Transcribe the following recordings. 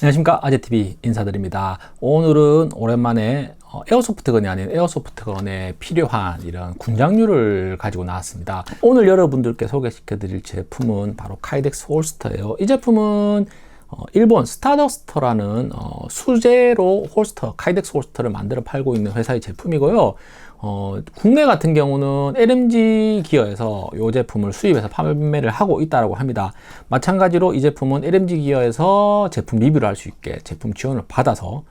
안녕하십니까, 아재TV 인사드립니다. 오늘은 오랜만에 에어소프트건이 아닌 에어소프트건에 필요한 이런 군장류를 가지고 나왔습니다. 오늘 여러분들께 소개시켜 드릴 제품은 바로 카이덱스 홀스터예요. 이 제품은 일본 스타더스터라는 수제로 홀스터, 카이덱스 홀스터를 만들어 팔고 있는 회사의 제품이고요. 국내 같은 경우는 LMG 기어에서 이 제품을 수입해서 판매를 하고 있다고 합니다. 마찬가지로 이 제품은 LMG 기어에서 제품 리뷰를 할 수 있게 제품 지원을 받아서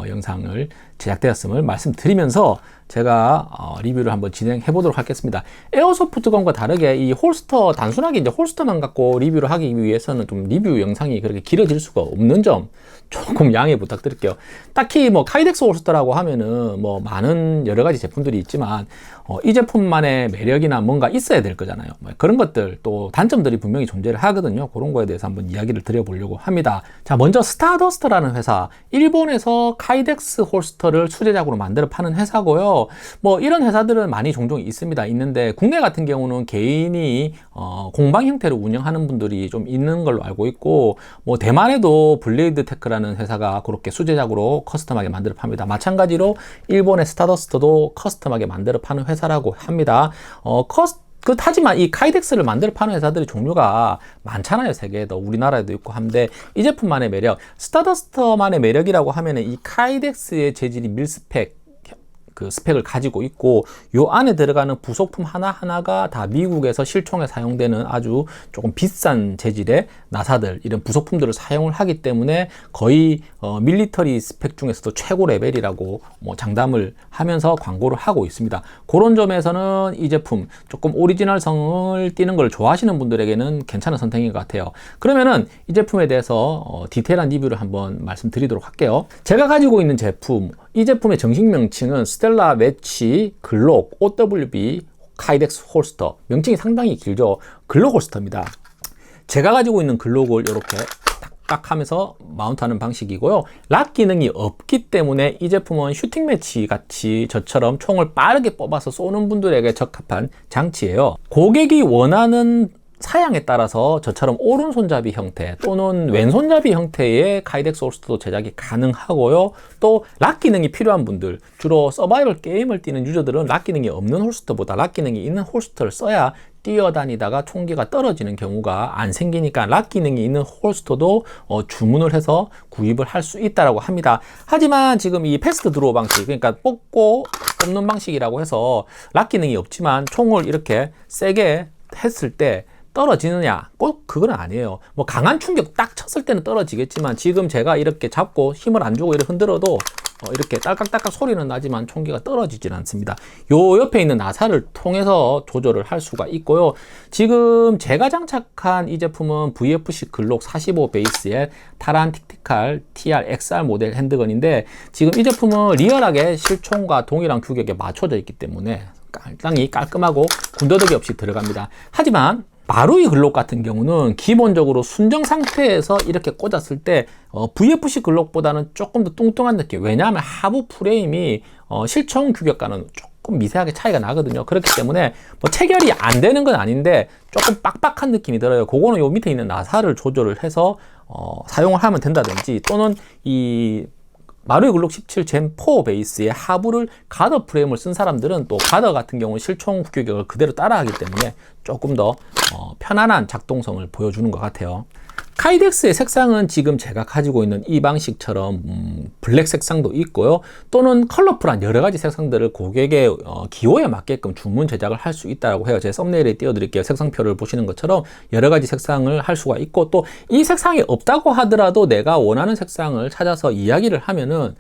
영상을 제작되었음을 말씀드리면서 제가 리뷰를 한번 진행해 보도록 하겠습니다. 에어소프트건과 다르게 이 홀스터, 단순하게 이제 홀스터만 갖고 리뷰를 하기 위해서는 좀 리뷰 영상이 그렇게 길어질 수가 없는 점 조금 양해 부탁드릴게요. 딱히 뭐 카이덱스 홀스터라고 하면은 뭐 많은 여러 가지 제품들이 있지만 이 제품만의 매력이나 뭔가 있어야 될 거잖아요. 뭐 그런 것들 또 단점들이 분명히 존재를 하거든요. 그런 거에 대해서 한번 이야기를 드려보려고 합니다. 자, 먼저 스타더스터라는 회사, 일본에서 카이덱스 홀스터를 수제작으로 만들어 파는 회사고요. 뭐 이런 회사들은 많이 종종 있는데 국내 같은 경우는 개인이 공방 형태로 운영하는 분들이 좀 있는 걸로 알고 있고, 뭐 대만에도 블레이드 테크라는 회사가 그렇게 수제작으로 커스텀하게 만들어 팝니다. 마찬가지로 일본의 스타더스터도 커스텀하게 만들어 파는 회사라고 합니다. 하지만 이 카이덱스를 만들어 파는 회사들이 종류가 많잖아요. 세계에도, 우리나라에도 있고 한데, 이 제품만의 매력, 스타더스터만의 매력이라고 하면은 이 카이덱스의 재질이 밀스펙, 그 스펙을 가지고 있고, 요 안에 들어가는 부속품 하나하나가 다 미국에서 실총에 사용되는 아주 조금 비싼 재질의 나사들, 이런 부속품들을 사용을 하기 때문에 거의 밀리터리 스펙 중에서도 최고 레벨이라고 뭐 장담을 하면서 광고를 하고 있습니다. 그런 점에서는 이 제품 조금 오리지널성을 띠는 걸 좋아하시는 분들에게는 괜찮은 선택인 것 같아요. 그러면은 이 제품에 대해서 디테일한 리뷰를 한번 말씀드리도록 할게요. 제가 가지고 있는 제품, 이 제품의 정식 명칭은 스텔라 매치 글록 OWB 카이덱스 홀스터, 명칭이 상당히 길죠. 글록 홀스터입니다. 제가 가지고 있는 글록을 이렇게 딱 하면서 마운트하는 방식이고요. 락 기능이 없기 때문에 이 제품은 슈팅 매치 같이 저처럼 총을 빠르게 뽑아서 쏘는 분들에게 적합한 장치예요. 고객이 원하는 사양에 따라서 저처럼 오른손잡이 형태 또는 왼손잡이 형태의 카이덱스 홀스터도 제작이 가능하고요. 또 락 기능이 필요한 분들, 주로 서바이벌 게임을 뛰는 유저들은 락 기능이 없는 홀스터보다 락 기능이 있는 홀스터를 써야 뛰어다니다가 총기가 떨어지는 경우가 안 생기니까 락 기능이 있는 홀스터도 주문을 해서 구입을 할 수 있다고 합니다. 하지만 지금 이 패스트 드로우 방식, 그러니까 뽑고 뽑는 방식이라고 해서 락 기능이 없지만 총을 이렇게 세게 했을 때 떨어지느냐? 꼭 그건 아니에요. 뭐 강한 충격 딱 쳤을 때는 떨어지겠지만, 지금 제가 이렇게 잡고 힘을 안 주고 이렇게 흔들어도 이렇게 딸깍딸깍 소리는 나지만 총기가 떨어지진 않습니다. 요 옆에 있는 나사를 통해서 조절을 할 수가 있고요. 지금 제가 장착한 이 제품은 VFC 글록 45 베이스의 타란 틱티칼 TR-XR 모델 핸드건인데, 지금 이 제품은 리얼하게 실총과 동일한 규격에 맞춰져 있기 때문에 상당히 깔끔하고 군더더기 없이 들어갑니다. 하지만 마루이 글록 같은 경우는 기본적으로 순정 상태에서 이렇게 꽂았을 때 VFC 글록보다는 조금 더 뚱뚱한 느낌, 왜냐하면 하부 프레임이 실총 규격과는 조금 미세하게 차이가 나거든요. 그렇기 때문에 뭐 체결이 안 되는 건 아닌데 조금 빡빡한 느낌이 들어요. 그거는 요 밑에 있는 나사를 조절을 해서 사용을 하면 된다든지, 또는 이 마루이 글록 17 젠4 베이스의 하부를 가더 프레임을 쓴 사람들은 또 가더 같은 경우는 실총 규격을 그대로 따라하기 때문에 조금 더 편안한 작동성을 보여주는 것 같아요. 카이덱스의 색상은 지금 제가 가지고 있는 이 방식처럼 블랙 색상도 있고요. 또는 컬러풀한 여러 가지 색상들을 고객의 기호에 맞게끔 주문 제작을 할 수 있다고 해요. 제 썸네일에 띄워드릴게요. 색상표를 보시는 것처럼 여러 가지 색상을 할 수가 있고, 또 이 색상이 없다고 하더라도 내가 원하는 색상을 찾아서 이야기를 하면은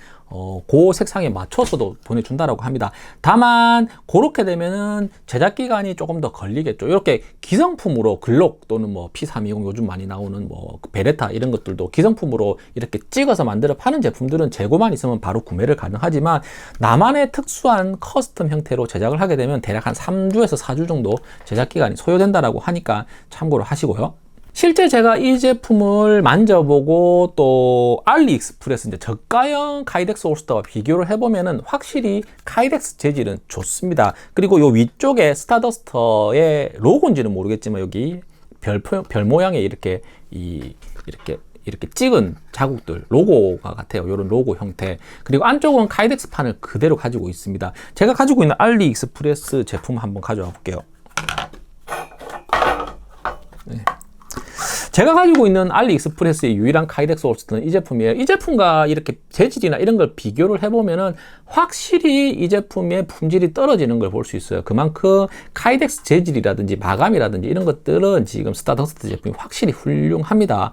그 색상에 맞춰서도 보내준다라고 합니다. 다만 그렇게 되면은 제작 기간이 조금 더 걸리겠죠. 이렇게 기성품으로 글록 또는 뭐 P320 요즘 많이 나오는 뭐 베레타 이런 것들도 기성품으로 이렇게 찍어서 만들어 파는 제품들은 재고만 있으면 바로 구매를 가능하지만, 나만의 특수한 커스텀 형태로 제작을 하게 되면 대략 한 3주에서 4주 정도 제작 기간이 소요된다라고 하니까 참고로 하시고요. 실제 제가 이 제품을 만져보고 또 알리익스프레스 이제 저가형 카이덱스 홀스터와 비교를 해보면은 확실히 카이덱스 재질은 좋습니다. 그리고 요 위쪽에 스타더스터의 로고인지는 모르겠지만 여기 별 모양의 이렇게 이렇게 찍은 자국들, 로고가 같아요. 이런 로고 형태. 그리고 안쪽은 카이덱스 판을 그대로 가지고 있습니다. 제가 가지고 있는 알리익스프레스 제품 한번 가져와 볼게요. 네. 제가 가지고 있는 알리익스프레스의 유일한 카이덱스 홀스터는 이 제품이에요. 이 제품과 이렇게 재질이나 이런 걸 비교를 해보면은 확실히 이 제품의 품질이 떨어지는 걸 볼 수 있어요. 그만큼 카이덱스 재질이라든지 마감이라든지 이런 것들은 지금 스타더스트 제품이 확실히 훌륭합니다.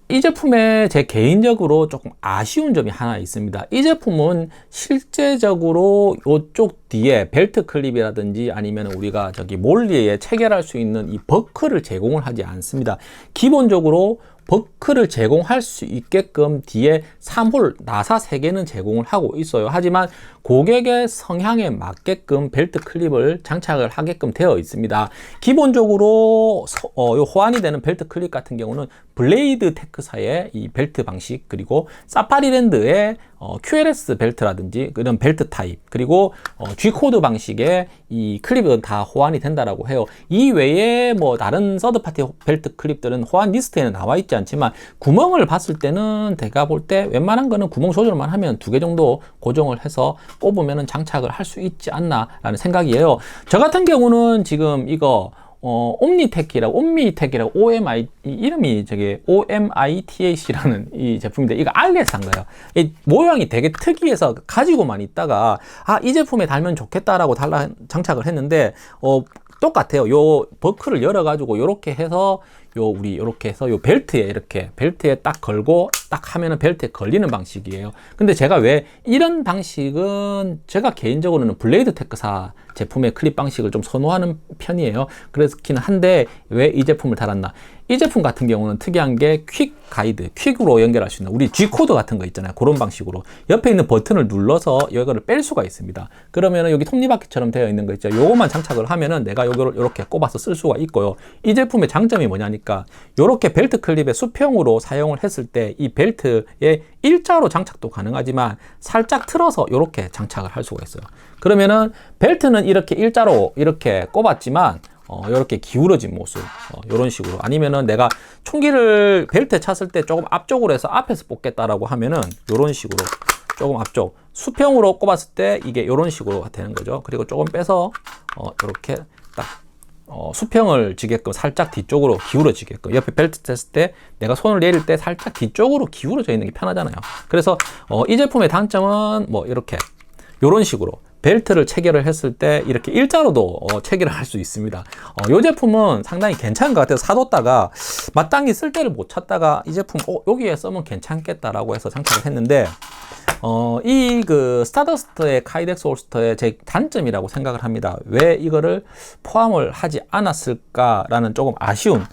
이 제품에 제 개인적으로 조금 아쉬운 점이 하나 있습니다. 이 제품은 실제적으로 이쪽 뒤에 벨트 클립이라든지 아니면 우리가 저기 몰리에 체결할 수 있는 이 버클을 제공을 하지 않습니다. 기본적으로 버클을 제공할 수 있게끔 뒤에 3홀 나사 3개는 제공을 하고 있어요. 하지만 고객의 성향에 맞게끔 벨트 클립을 장착을 하게끔 되어 있습니다. 기본적으로 호환이 되는 벨트 클립 같은 경우는 블레이드 테크사의 이 벨트 방식, 그리고 사파리랜드의 QLS 벨트라든지 그런 벨트 타입, 그리고 G코드 방식의 이 클립은 다 호환이 된다라고 해요. 이 외에 뭐 다른 서드파티 벨트 클립들은 호환 리스트에는 나와 있지 않지만 구멍을 봤을 때는 제가 볼 때 웬만한 거는 구멍 조절만 하면 2개 정도 고정을 해서 꼽으면 장착을 할 수 있지 않나 라는 생각이에요. 저 같은 경우는 지금 이거 옴니텍이라고 OMI 이름이 저게 OMITAC라는 이 제품인데 이거 알리에서 산 거예요. 이 모양이 되게 특이해서 가지고만 있다가 이 제품에 달면 좋겠다라고 장착을 했는데 똑같아요. 요 버클을 열어 가지고 요렇게 해서 요렇게 해서 요 벨트에 딱 걸고 딱 하면은 벨트에 걸리는 방식이에요. 근데 제가 왜 이런 방식은 제가 개인적으로는 블레이드 테크사 제품의 클립 방식을 좀 선호하는 편이에요. 그렇긴 한데 왜 이 제품을 달았나? 이 제품 같은 경우는 특이한 게 퀵 가이드, 퀵으로 연결할 수 있는 우리 G코드 같은 거 있잖아요. 그런 방식으로 옆에 있는 버튼을 눌러서 이거를 뺄 수가 있습니다. 그러면은 여기 톱니바퀴처럼 되어 있는 거 있죠. 요것만 장착을 하면은 내가 요거를 이렇게 꼽아서 쓸 수가 있고요. 이 제품의 장점이 뭐냐니까 요렇게 벨트 클립의 수평으로 사용을 했을 때 이 벨트에 일자로 장착도 가능하지만 살짝 틀어서 요렇게 장착을 할 수가 있어요. 그러면은 벨트는 이렇게 일자로 이렇게 꼽았지만 이렇게 기울어진 모습, 이런 식으로. 아니면은 내가 총기를 벨트에 찼을 때 조금 앞쪽으로 해서 앞에서 뽑겠다라고 하면은 이런 식으로 조금 앞쪽 수평으로 꼽았을 때 이게 이런 식으로 되는 거죠. 그리고 조금 빼서 이렇게 딱 수평을 지게끔 살짝 뒤쪽으로 기울어지게끔, 옆에 벨트 쳤을 때 내가 손을 내릴 때 살짝 뒤쪽으로 기울어져 있는 게 편하잖아요. 그래서 이 제품의 단점은 뭐 이렇게 이런 식으로 벨트를 체결을 했을 때 이렇게 일자로도 체결을 할 수 있습니다. 이 제품은 상당히 괜찮은 것 같아서 사뒀다가 마땅히 쓸 때를 못 찾다가 이 제품 여기에 쓰면 괜찮겠다라고 해서 장착을 했는데 이 스타더스트의 카이덱스 홀스터의 제 단점이라고 생각을 합니다. 왜 이거를 포함을 하지 않았을까라는 조금 아쉬움.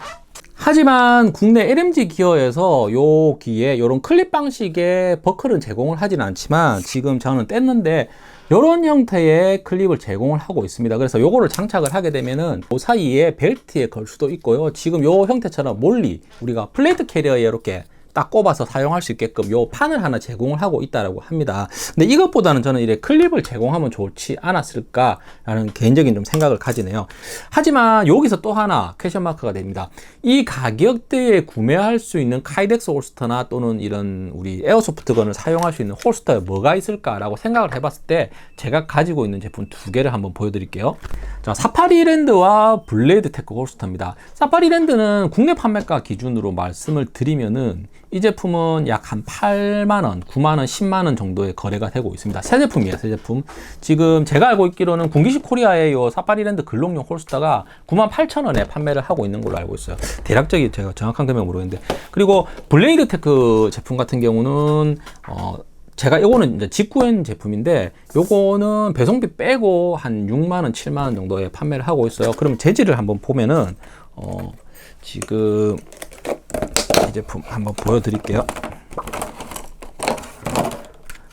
하지만 국내 LMG 기어에서 요 기에 이런 클립 방식의 버클은 제공을 하진 않지만 지금 저는 뗐는데 이런 형태의 클립을 제공을 하고 있습니다. 그래서 요거를 장착을 하게 되면은 그 사이에 벨트에 걸 수도 있고요. 지금 요 형태처럼 몰리 우리가 플레이트 캐리어에 이렇게 딱 꼽아서 사용할 수 있게끔 요 판을 하나 제공을 하고 있다라고 합니다. 근데 이것보다는 저는 이렇게 클립을 제공하면 좋지 않았을까라는 개인적인 좀 생각을 가지네요. 하지만 여기서 또 하나 퀘션 마크가 됩니다. 이 가격대에 구매할 수 있는 카이덱스 홀스터나 또는 이런 우리 에어소프트건을 사용할 수 있는 홀스터에 뭐가 있을까라고 생각을 해봤을 때 제가 가지고 있는 제품 2개를 한번 보여드릴게요. 자, 사파리랜드와 블레이드 테크 홀스터입니다. 사파리랜드는 국내 판매가 기준으로 말씀을 드리면은 이 제품은 약 한 8만원, 9만원, 10만원 정도의 거래가 되고 있습니다. 새 제품이에요, 새 제품. 지금 제가 알고 있기로는 군기식 코리아의 요 사파리랜드 근록용 홀스터가 98,000원에 판매를 하고 있는 걸로 알고 있어요. 대략적인 제가 정확한 금액은 모르겠는데. 그리고 블레이드 테크 제품 같은 경우는 제가 요거는 이제 직구엔 제품인데 요거는 배송비 빼고 한 6만원, 7만원 정도에 판매를 하고 있어요. 그럼 재질을 한번 보면은 지금 이 제품 한번 보여드릴게요.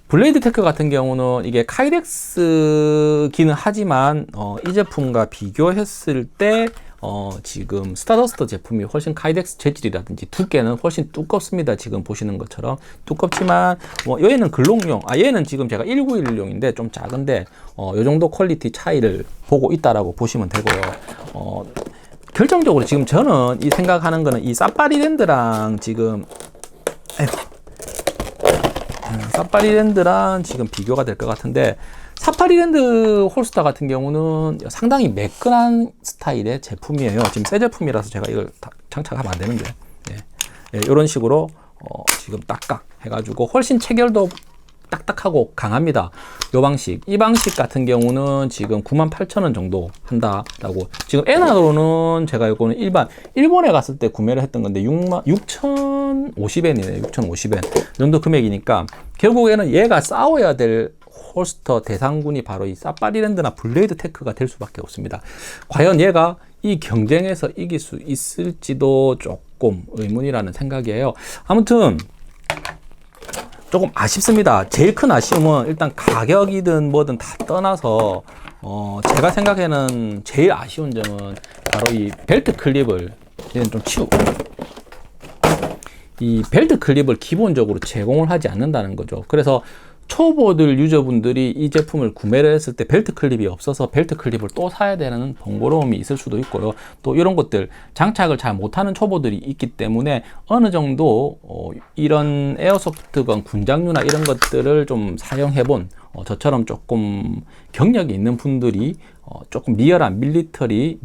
블레이드 테크 같은 경우는 이게 카이덱스기는 하지만 이 제품과 비교했을 때 지금 스타더스트 제품이 훨씬 카이덱스 재질이라든지 두께는 훨씬 두껍습니다. 지금 보시는 것처럼 두껍지만 얘는 근록용, 얘는 지금 제가 1911용인데 좀 작은데 요 정도 퀄리티 차이를 보고 있다라고 보시면 되고요. 결정적으로 지금 저는 이 생각하는 거는 이 사파리랜드랑 지금 사파리랜드랑 지금 비교가 될 것 같은데, 사파리랜드 홀스터 같은 경우는 상당히 매끈한 스타일의 제품이에요. 지금 새 제품이라서 제가 이걸 다 장착하면 안 되는데, 이런 식으로 지금 딱딱 해가지고 훨씬 체결도 딱딱하고 강합니다. 요 방식, 이 방식 같은 경우는 지금 98,000원 정도 한다라고. 지금 에나로는 제가 이거는 일본에 갔을 때 구매를 했던 건데 6,050엔이네요. 6,050엔 정도 금액이니까 결국에는 얘가 싸워야 될 홀스터 대상군이 바로 이 사파리랜드나 블레이드 테크가 될 수밖에 없습니다. 과연 얘가 이 경쟁에서 이길 수 있을지도 조금 의문이라는 생각이에요. 아무튼 조금 아쉽습니다. 제일 큰 아쉬움은 일단 가격이든 뭐든 다 떠나서 제가 생각에는 제일 아쉬운 점은 바로 이 벨트 클립을 좀 치우고, 이 벨트 클립을 기본적으로 제공을 하지 않는다는 거죠. 그래서 초보들 유저분들이 이 제품을 구매를 했을 때 벨트 클립이 없어서 벨트 클립을 또 사야 되는 번거로움이 있을 수도 있고요. 또 이런 것들 장착을 잘 못하는 초보들이 있기 때문에 어느 정도 이런 에어소프트건 군장류나 이런 것들을 좀 사용해 본 저처럼 조금 경력이 있는 분들이 조금 리얼한 밀리터리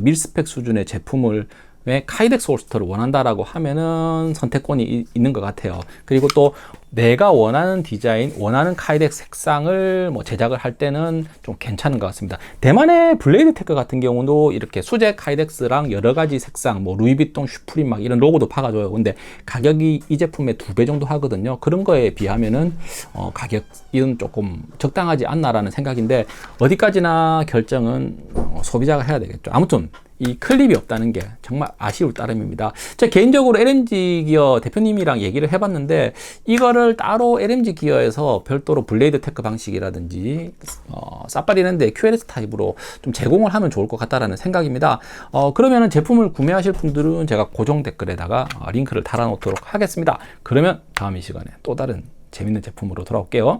밀스펙 수준의 제품을 왜 카이덱스 홀스터를 원한다라고 하면은 선택권이 있는 것 같아요. 그리고 또 내가 원하는 디자인, 원하는 카이덱스 색상을 뭐 제작을 할 때는 좀 괜찮은 것 같습니다. 대만의 블레이드 테크 같은 경우도 이렇게 수제 카이덱스랑 여러 가지 색상, 뭐 루이비통, 슈프림 막 이런 로고도 박아줘요. 근데 가격이 이 제품의 2배 정도 하거든요. 그런 거에 비하면은 가격은 조금 적당하지 않나라는 생각인데, 어디까지나 결정은 소비자가 해야 되겠죠. 아무튼 이 클립이 없다는 게 정말 아쉬울 따름입니다. 제가 개인적으로 LMG 기어 대표님이랑 얘기를 해봤는데, 이거를 따로 LMG 기어에서 별도로 블레이드 테크 방식이라든지 사파리랜드의 QLS 타입으로 좀 제공을 하면 좋을 것 같다라는 생각입니다. 그러면은 제품을 구매하실 분들은 제가 고정 댓글에다가 링크를 달아 놓도록 하겠습니다. 그러면 다음 이 시간에 또 다른 재밌는 제품으로 돌아올게요.